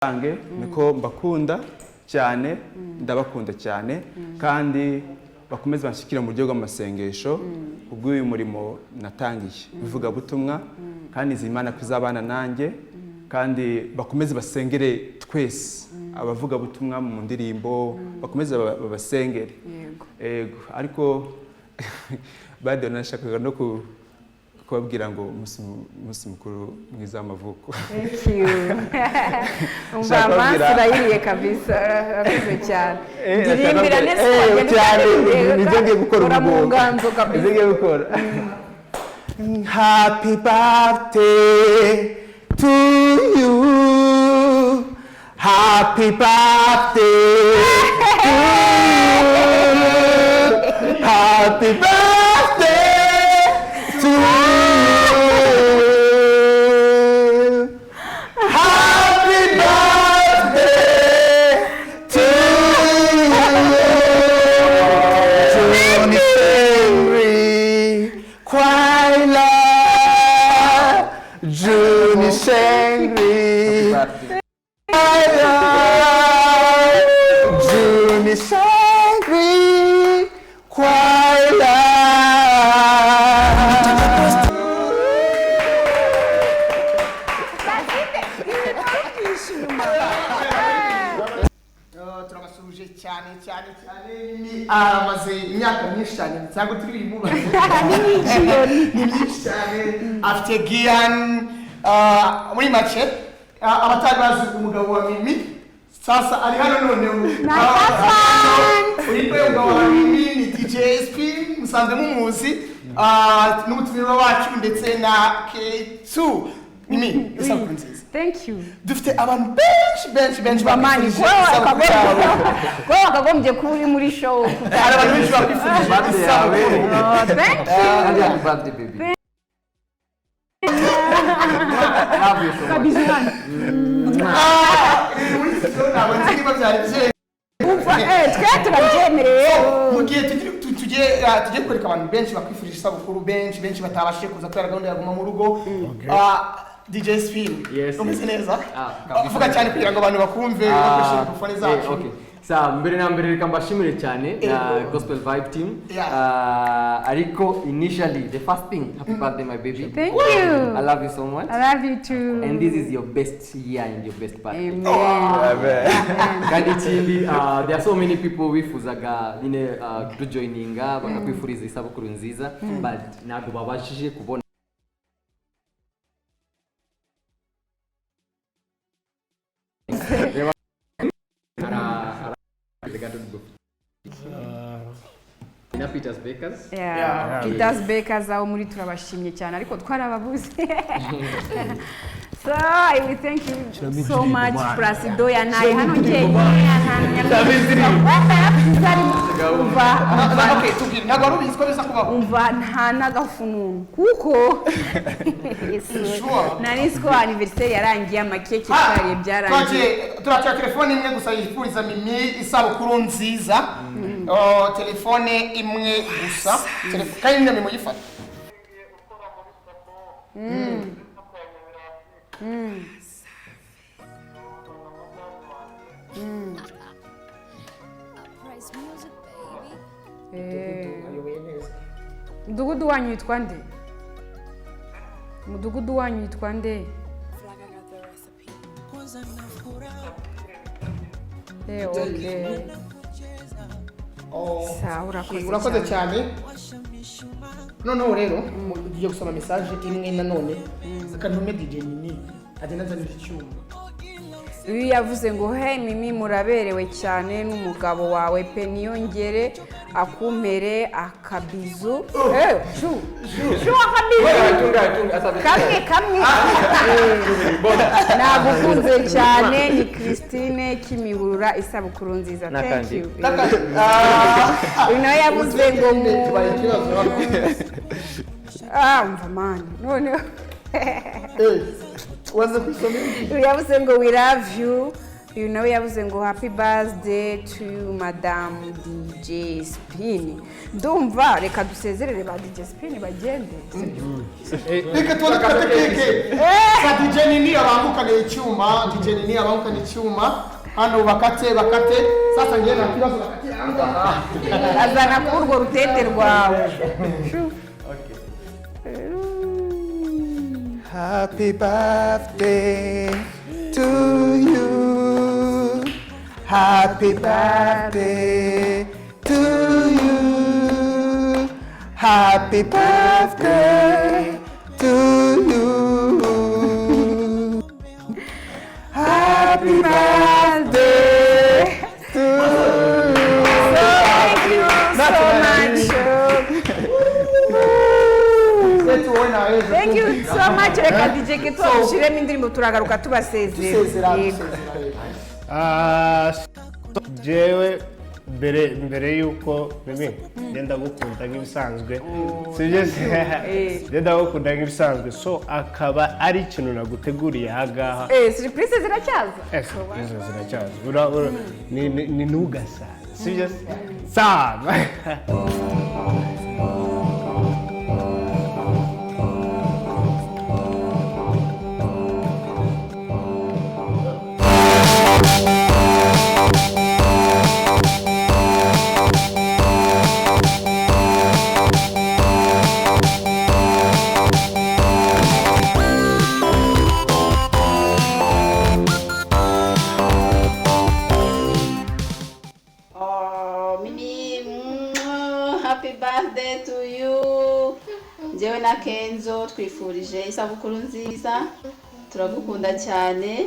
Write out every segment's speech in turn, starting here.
Ange niko mbakunda cyane ndabakunda cyane kandi bakomeze banshikira mu buryo bw'amasengesho ubw'uyu murimo natangiye bivuga butumwa kandi izimana kuzabana nanjye kandi bakomeze basengere twese abavuga butumwa mu ndirimbo bakomeze babasengere yego ariko bade nashakaga no kubabwira ngo umunsi mukuru mwiza w'amavuko. Thank you. Umva turayiriye kabisa abize cyane. Ndirimbira nese cyane nizenge gukora umuganzo kabisa. Nizenge gukora. Happy birthday to you. Happy birthday to you. Happy birthday to you. amaze imyaka myinshi cyane cyangwa turi bimubaza ni myinshi cyane afite Gian muri make abatari bazi umugabo wa Mimi sasa ari hano noneho uri kwe umugabo wa Mimi ni DJ SP musanze mumuzi n'umutumire wacu ndetse na K2 Mimi isabukuru nziza. Thank you. Dufite abantu benshi bamani kwa wakagombye kuri muri show hari abantu benshi bakwifurije isabukuru. Thank you. Happy birthday baby. Love you so much. Kabizana. Twaturajemereye mugiye tujye kwereka abantu benshi bakwifurije isabukuru benshi batabashije kuza kubera gahunda ya guma mu rugo. DJ Spin. Umeze neza? Uvuga cyane kugira ngo abantu bakumve bakoreshe mikrofone zacu. Okay. Sa mbere na mbere reka mbashimire cyane na Gospel Vibe team. Ariko initially the first thing, happy birthday my baby. Thank you. I love you so much. I love you too. And this is your best year and your best birthday. Amen. Kandi ikindi there are so many people wifuzaga nyine kujoininga bakakwifuriza isabukuru nziza but ntabwo babashije kubona Peter's Bakers. Peter's Bakers aho muri turabashimye cyane ariko twarababuze. So I will thank you so much Prasido yanaye hano ngiye umva nta nagafununu kuko nari sko anniversary yarangiye amakeke twariye byarangiye turacha telefone imwe gusa yifuriza Mimi isabukuru nziza telefone imwe gusa kandi nimwe muyifata Mudugudu wanyu yitwa nde? Mudugudu wanyu yitwa nde? Okay. Urakoze cyane. Noneho rero ugiye gusoma message imwe nanone akantume DJ Nini agenda azanira icyuma. Uyu yavuze ngo hey Mimi muraberewe cyane n'umugabo wawe pe niyongere akumpere akabizu shu akabizu kamwe nagukunze cyane ni Christine Kimihurura isabukuru nziza. Thank you. Uyu nawe yavuze ngo mva man none waza kwisomera yavuze ngo we love you uyu nawe yavuze ngo happy birthday to Madame DJ Spin. Ndumva reka dusezerere ba DJ Spin bagende. Reka tuwakate keke. Sa DJ Nini abangukana icyuma, DJ Nini abangukana icyuma. Hano bakate. Sasa ngena kibazo bakate anga. Azana kurwo rutete rwawe. Happy birthday to you. Happy birthday to you. Happy birthday to you. Happy birthday to you. Thank you so much. Thank you so much. Reka DJ Keto ushiremo indirimbo turagaruka tubasezera. Jewe mbere yuko mimi ngenda gukunda nk'ibisanzwe sibyo ngenda gukunda nk'ibisanzwe so akaba ari ikintu naguteguriye hagaha surprise ziracyaza ziracyaza ni ntugasa sibyo sana Happy birthday to you. Njyewe na Kenzo twifurije isabukuru nziza. Turagukunda cyane.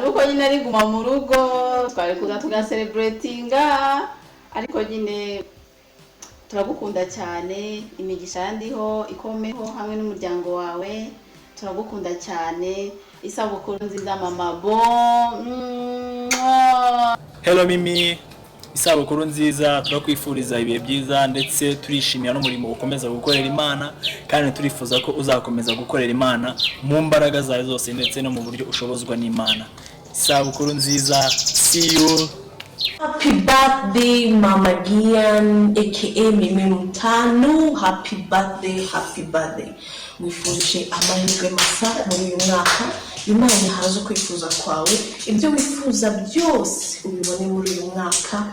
Nuko nyine ari guma mu rugo twari kuza tugaselebratinga ariko nyine turagukunda cyane, imigisha yandiho ikomeho hamwe n'umuryango wawe. Turagukunda cyane, isabukuru nziza mama bon. Hello Mimi, isabukuru nziza, turakwifuriza ibihe byiza ndetse turishimira n'umurimo ukomeza gukorera Imana kandi turifuza ko uzakomeza gukorera Imana mu mbaraga zawe zose ndetse no mu buryo ushobozwa n'Imana. Isabukuru nziza, see you. Happy birthday Mama Gian aka Mimi Mutanu. Happy birthday. Wifurije amahirwe masa muri uyu mwaka. Imana ihaze kwifuza kwawe, ibyo wifuza byose ubibone muri uyu mwaka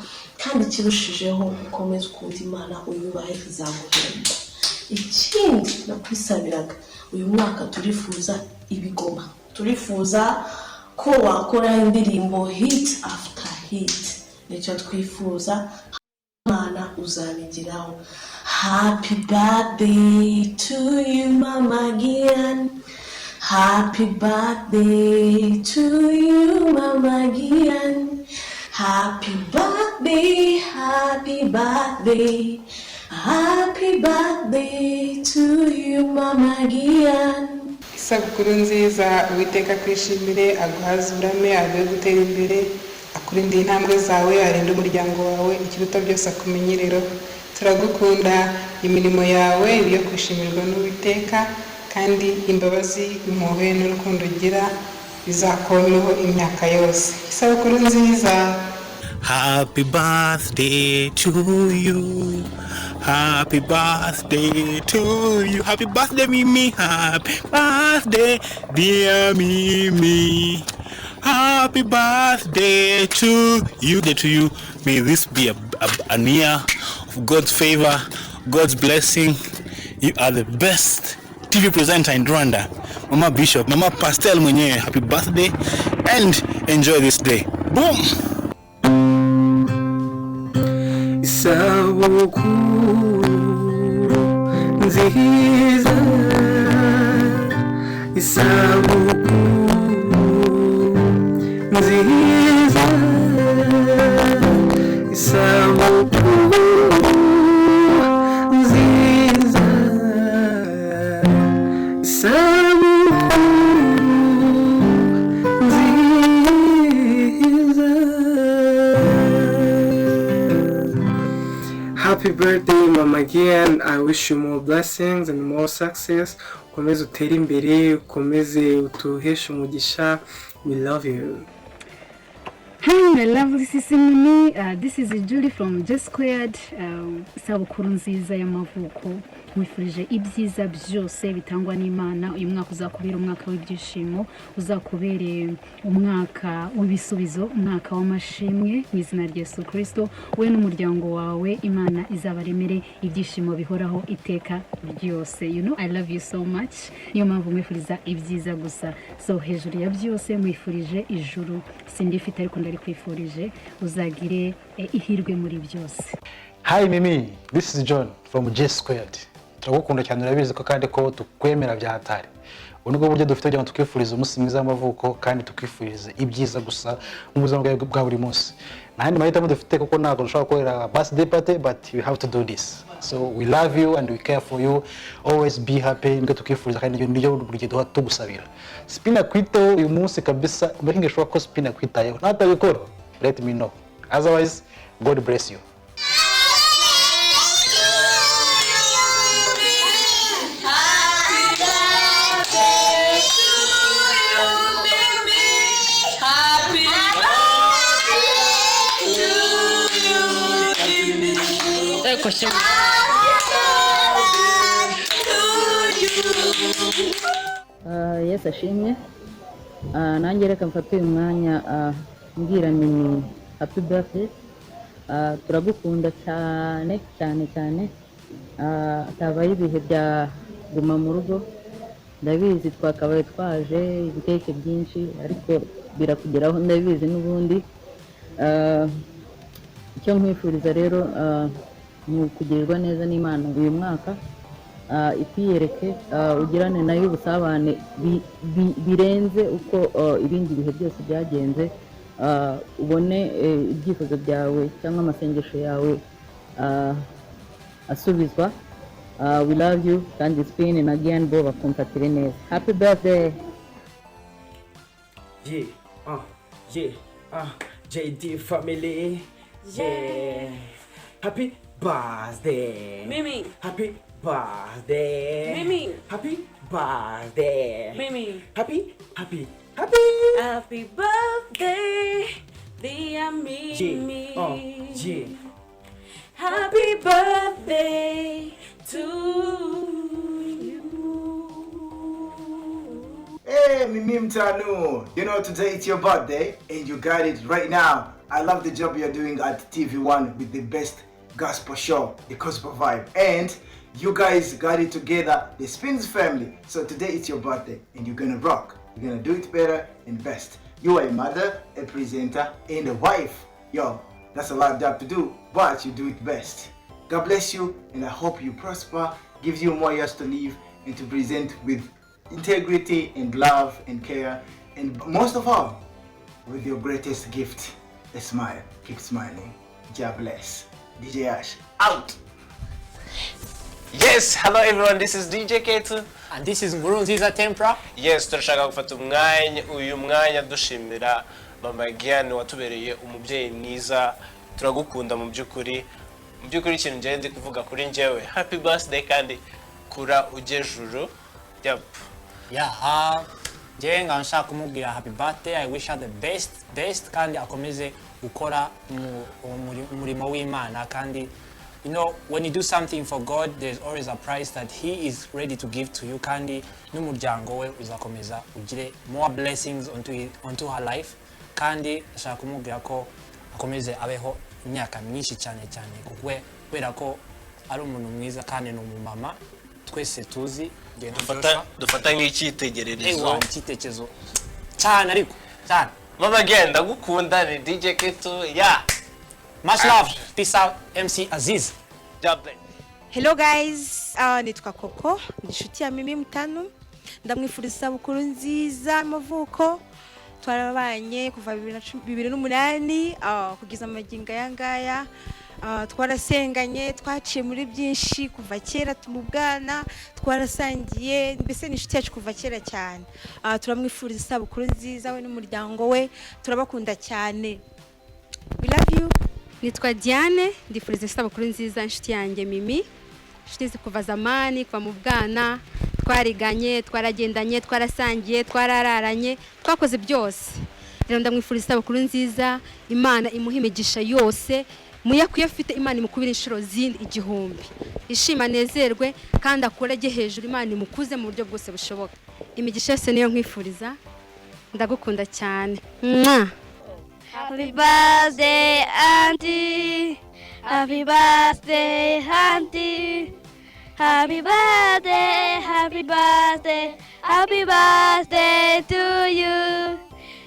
kandi kirushijeho ukomeze ukunda Imana uyubahe izaguhemba. Ikindi nakwisabiraga uyu mwaka turifuza ibigoma, turifuza ko wakora indirimbo hit after hit, nicyo twifuza. Imana uzabigiraho. Happy birthday to you Mama Gian. Happy birthday to you Mama Gian. Happy birthday to you Mama Gian. Isabukuru nziza, Uwiteka kwishimire, aguhazurame, aguhe gutera imbere, akurinde intambwe zawe, arinde umuryango wawe, ikiruta byose akumenyerero. Turagukunda, imirimo yawe iyo kwishimirwa n'Uwiteka kandi imbabazi, impuhwe n'urukundo ugira bizakomeho imyaka yose. Isabukuru nziza. Happy birthday to you. Happy birthday to you. Happy birthday Mimi. Happy birthday dear Mimi. Happy birthday to you. May this be a year of God's favor, God's blessing. You are the best TV presenter in Rwanda. Mama Bishop, Mama Pastel mwenyewe, happy birthday and enjoy this day. Boom! Isabukuru nziza, isabukuru nziza, isabukuru nziza, isabukuru nziza. Happy birthday Mama Gian. I wish you more blessings and more success. ukomeze utere imbere, ukomeze utuheshe umugisha. We love you. Hi, my lovely sister Mimi. This is Julie from J Squared. Isabukuru nziza y'amavuko. Mwifurije ibyiza byose bitangwa n'Imana. Uyu mwaka uzakubera umwaka w'ibyishimo, uzakubere umwaka w'ibisubizo, umwaka w'amashimwe mu izina rya Yesu Kristo. We n'umuryango wawe Imana izabaremere ibyishimo bihoraho iteka ryose. You know I love you so much. Niyo mpamvu mwifuriza ibyiza gusa. So hejuru ya byose mwifurije ijuru. Sindifite ariko ndari kwifurije uzagire ihirwe muri byose. Hi Mimi, this is John from J Squared. Turagukunda cyane urabizi ko kandi ko tukwemera bya hatari. Ubwo buryo dufite kugira ngo tukifurize umunsi mwiza w'amavuko kandi tukifurize ibyiza gusa mu buzima bwa buri munsi. Nahandi mahitamo dufite kuko ntabwo dushobora gukorera birthday party, but we have to do this. So we love you and we care for you. Always be happy. Nibwo tukifuriza kandi nibyo buri gihe tugusabira. Spina kwitaho uyu munsi kabisa, making sure ko Spina kwitayeho. Natabikora, let me know. Otherwise, God bless you. Yes, ashimye. Nanjye reka mfate uyu mwanya mbwira Mimi happy birthday. Turagukunda cyane cyane cyane. Atabaye ibihe bya guma mu rugo. Ndabizi twakabaye twaje ibiteke byinshi ariko birakugeraho ndabizi n'ubundi. Icyo nkwifuriza rero mu kugirirwa neza n'Imana uyu mwaka, ikwiyereke ugirane nayo ubusabane birenze uko ibindi bihe byose byagenze, ubone ibyifuzo byawe cyangwa amasengesho yawe asubizwa. We love you kandi Spin na Gian bo bakumfatire neza. Happy birthday. JD family. Yeah. Happy birthday. Mimi. Happy birthday. Mimi. Happy birthday. Mimi. Happy. Happy birthday, dear Mimi. Yeah. Happy birthday to you. Hey, Mimi Mutanu. You know today it's your birthday and you got it right now. I love the job you're doing at TV1 with the best gospel show, the gospel vibe. And you guys got it together, the Spins family. So today it's your birthday and you're gonna rock. You're gonna do it better and best. You are a mother, a presenter, and a wife. Yo, that's a lot of job to do, but you do it best. God bless you, and I hope you prosper, gives you more years to live, and to present with integrity and love and care, and most of all, with your greatest gift, a smile. Keep smiling. God bless. DJ Ash, out! Yes, hello everyone, this is DJ Ketu. And this is Nkurunziza Tempra. Yes, turashaka gufata uyu mwanya dushimira Mama Gian watubereye umubyeyi mwiza. Turagukunda mu byukuri. Mu byukuri ikintu ngiye ndi kuvuga kuri njyewe. Happy birthday kandi kura ujejuru. Yep. Yeah, njye nshaka kumubwira happy birthday. I wish her the best kandi akomeze gukora umurimo w'Imana kandi you know, when you do something for God, there's always a price that He is ready to give to you. Kandi n'umuryango we uzakomeza ugire more blessings onto her life. Kandi ashaka kumubwira ko akomeze abeho imyaka myinshi cyane kubera ko ari umuntu mwiza kandi ni umumama twese tuzi. Dufata nk'icyitegererezo. Icyitegererezo cyane ariko cyane. Mama genda gukunda ni DJ Ketu. Yeah. Much love. Peace out. MC Aziz. Hello guys, nitwa Koko, inshuti ya Mimi Mutanu. Ndamwifuriza isabukuru nziza y'amavuko. Twarabanye kuva 2008 kugeza amagingo yangaya. Twarasenganye, twaciye muri byinshi kuva kera tumubwana, twarasangiye, mbese ni inshuti yacu kuva kera cyane. Turamwifuriza isabukuru nziza we n'umuryango we. Turabakunda cyane. We love you. Nitwa Diane, ndifuriza isabukuru nziza inshuti yanjye Mimi. Inshuti kuva zamani, kuva mu bwana, twariganye twaragendanye twarasangiye twarararanye twakoze byose rero ndamwifuriza isabukuru nziza Imana imuha imigisha yose muyakuye afite Imana imukubira inshuro zindi igihumbi ishima nezerwe kandi akorege hejuru Imana imukuze mu buryo bwose bushoboka imigisha yose niyo nkwifuriza ndagukunda cyane Happy birthday auntie Happy birthday auntie Happy birthday happy birthday happy birthday to you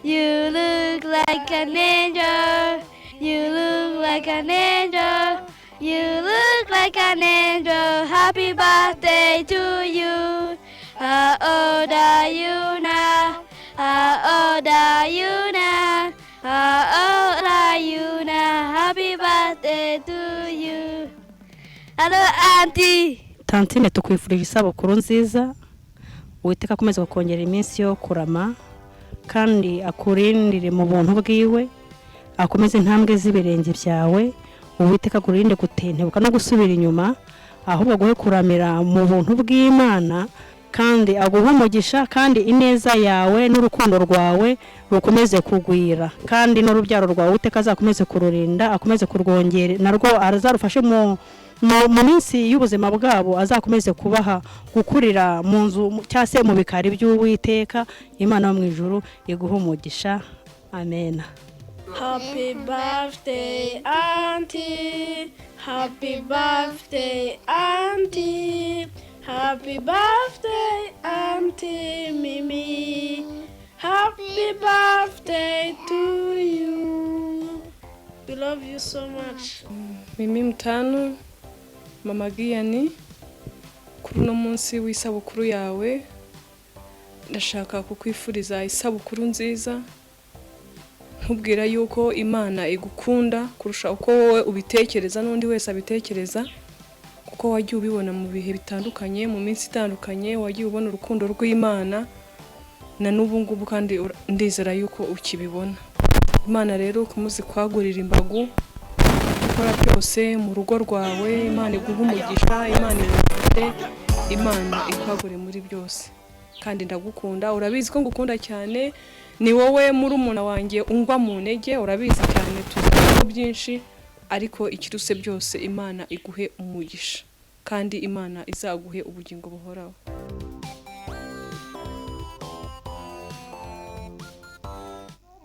You look like an angel You look like an angel You look like an angel Happy birthday to you How old are you now How old are you now How old are you now Happy birthday to you Hello auntie Tantine tukwifurije isabukuru nziza Uwiteka akomeze kongera iminsi yo kurama kandi akurindire mu buntu bwiwe akomeze intambwe z'ibirenge byawe Uwiteka kurinde gutentebuka no gusubira inyuma ahubwo aguhe kuramira mu buntu bw'Imana kandi aguhe umugisha kandi ineza yawe n'urukundo rwawe rukomeze kugwira kandi n'urubyaro rwawe Uwiteka azakomeze kururinda akomeze kurwongera narwo azarufashe mu minsi y'ubuzima bwabo azakomeze kubaha gukurira mu nzu cyase mu bikari by'Uwiteka Imana yo mu ijuru iguha umugisha amen. Happy birthday auntie Happy birthday auntie Happy birthday auntie Mimi Happy birthday to you We love you so much Mimi Mutanu Mama Giyani kuri no munsi w'isabukuru yawe ndashaka kukwifuriza isabukuru nziza nkubwira yuko Imana igukunda kurusha uko wowe ubitekereza n'undi wese abitekereza kuko wagiye ubibona mu bihe bitandukanye mu minsi itandukanye wagiye ubona urukundo rw'Imana na n'ubu ngubu kandi ndizera yuko ukibibona Imana rero kumuzi kwagurira imbagu ukora byose mu rugo rwawe Imana iguha umugisha Imana ifite Imana ikwagure muri byose kandi ndagukunda urabizi ko ngukunda cyane ni wowe muri umuna wanjye ungwa mu ntege urabizi cyane tuzi byinshi ariko ikiruse byose Imana iguhe umugisha kandi Imana izaguhe ubugingo buhoraho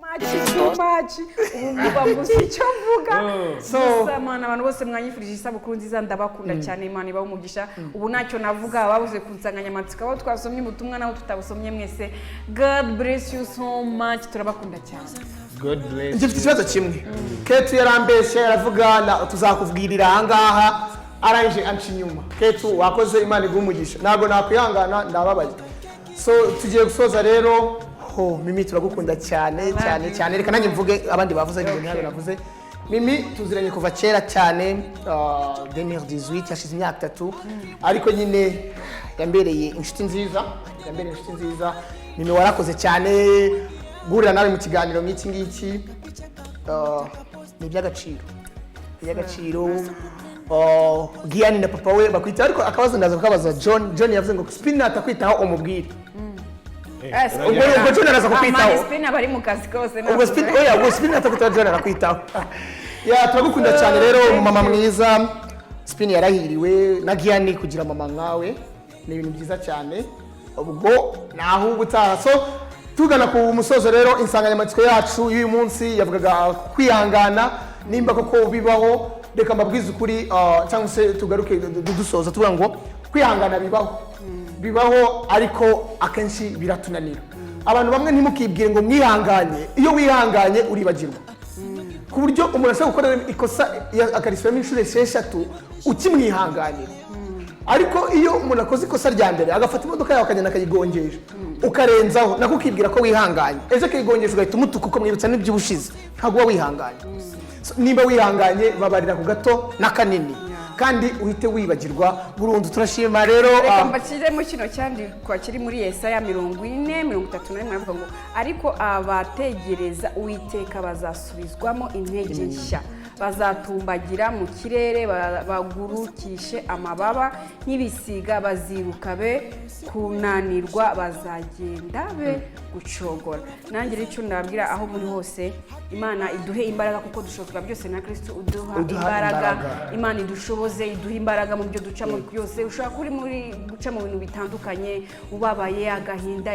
Machi ubuvuga musicyo mvuga so Imana abantu bose mwanyifurije isabukuru nziza ndabakunda cyane Imana iba umugisha ubu nacyo navuga babuze kunsanganyamatsiko aho twasomye ubutumwa naho tutabusomye mwese God bless you so much turabakunda cyane God bless you ikibazo kimwe Ketu yarambeshe yaravuga tuzakubwirira ahangaha aranje anci nyuma Ketu wakoze Imana igumugisha nago nakwihangana ndababaye so tugiye gusoza rero Mimi turagukunda cyane cyane cyane reka nanjye mvuge abandi bavuze ibintu nabo navuze Mimi tuziranye kuva kera cyane 2018 yashize imyaka 3 ariko nyine yambereye inshuti nziza Mimi warakoze cyane gurira nawe mu kiganiro nk'iki ngiki ni by'agaciro Giyani na papa we bakwita ariko akabazo ndaza kukabaza John yavuze ngo spin atakwitaho umubwire ubwo John araza kukwitaho spin abari mu kazi kose ubwo spin atakwitaho John arakwitaho ya turagukunda cyane rero mama mwiza spin yarahiriwe na Giyani kugira mama nkawe ni ibintu byiza cyane ubwo naho ubutaha so tugana ku musozo rero insanganyamatsiko yacu y'uyu munsi yavugaga kwihangana nimba koko bibaho reka mbabwize ukuri cyangwa se tugaruke dusoza tuvuga ngo kwihangana bibaho ariko akenshi biratunanira abantu bamwe ntimukibwire ngo mwihanganye iyo wihanganye uribagirwa ku buryo umuntu ashobora gukora ikosa akarisubiramo inshuro 6 ukimwihanganira ariko iyo umuntu akoze ikosa rya mbere agafata imodoka yawe akagenda akayigongesha ukarenzaho nako ukibwira ko wihanganye ejo akayigongesha ugahita umutuka uko mwibutsa n'iby'ubushize ntabwo uba wihanganye nimba wihanganye babarira ku gato n'akanini kandi uhite wibagirwa burundu turashima rero reka mbakiremo kino cyandikwa kiri muri Yesaya 40:31 avuga ngo ariko abategereza Uwiteka bazasubizwamo intege nshya bazatumbagira mu kirere bagurukishe amababa nk'ibisiga baziruka be kunanirwa bazagenda be gucogora. Nanjye icyo ndabwira aho muri hose Imana iduhe imbaraga kuko dushobora byose na Kristo uduha imbaraga. Imana idushoboze iduhe imbaraga mu byo ducamo byose. Ushobora kuri muri guca mu bintu bitandukanye ubabaye agahinda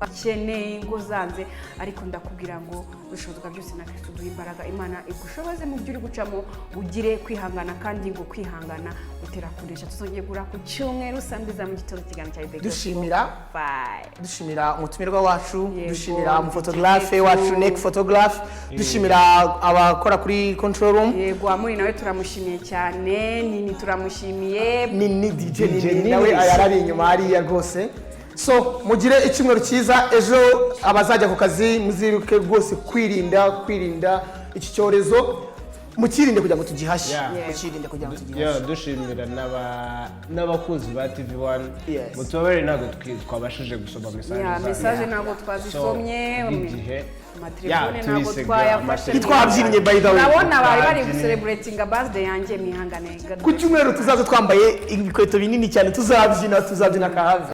akene ingo zanze ariko ndakubwira ngo dushobozwa byose na Kristo duha imbaraga. Imana igushoboze mu byo uri gucamo ugire kwihangana kandi ngo kwihangana utera kunesha. Tuzongeye gura ku cyumweru sambiza mu gitondo kiganiro cya Ibego. Dushimira umutumirwa wacu, dushimira umufotogarafe wacu Nick photograph, dushimira abakora kuri control room. Yego amuri nawe turamushimiye cyane, nini turamushimiye, nini DJ nawe ayarari inyuma hariya rwose. So mugire icyumweru cyiza, ejo abazajya ku kazi muziruke rwose kwirinda iki cyorezo, mukirinde kugira ngo tugihashye. Mukirinde kugira ngo tugihashye. Dushimira n'abakunzi ba TV1 mutubabere ntabwo twabashije gusoma message ntabwo twazisomye amatelefone ntabwo twayafashe ntitwabyinnye by the way. Urabona bari gucelebratinga birthday yanjye mwihangane. Ku cyumweru tuzaza twambaye ibikweto binini cyane tuzabyina kahave.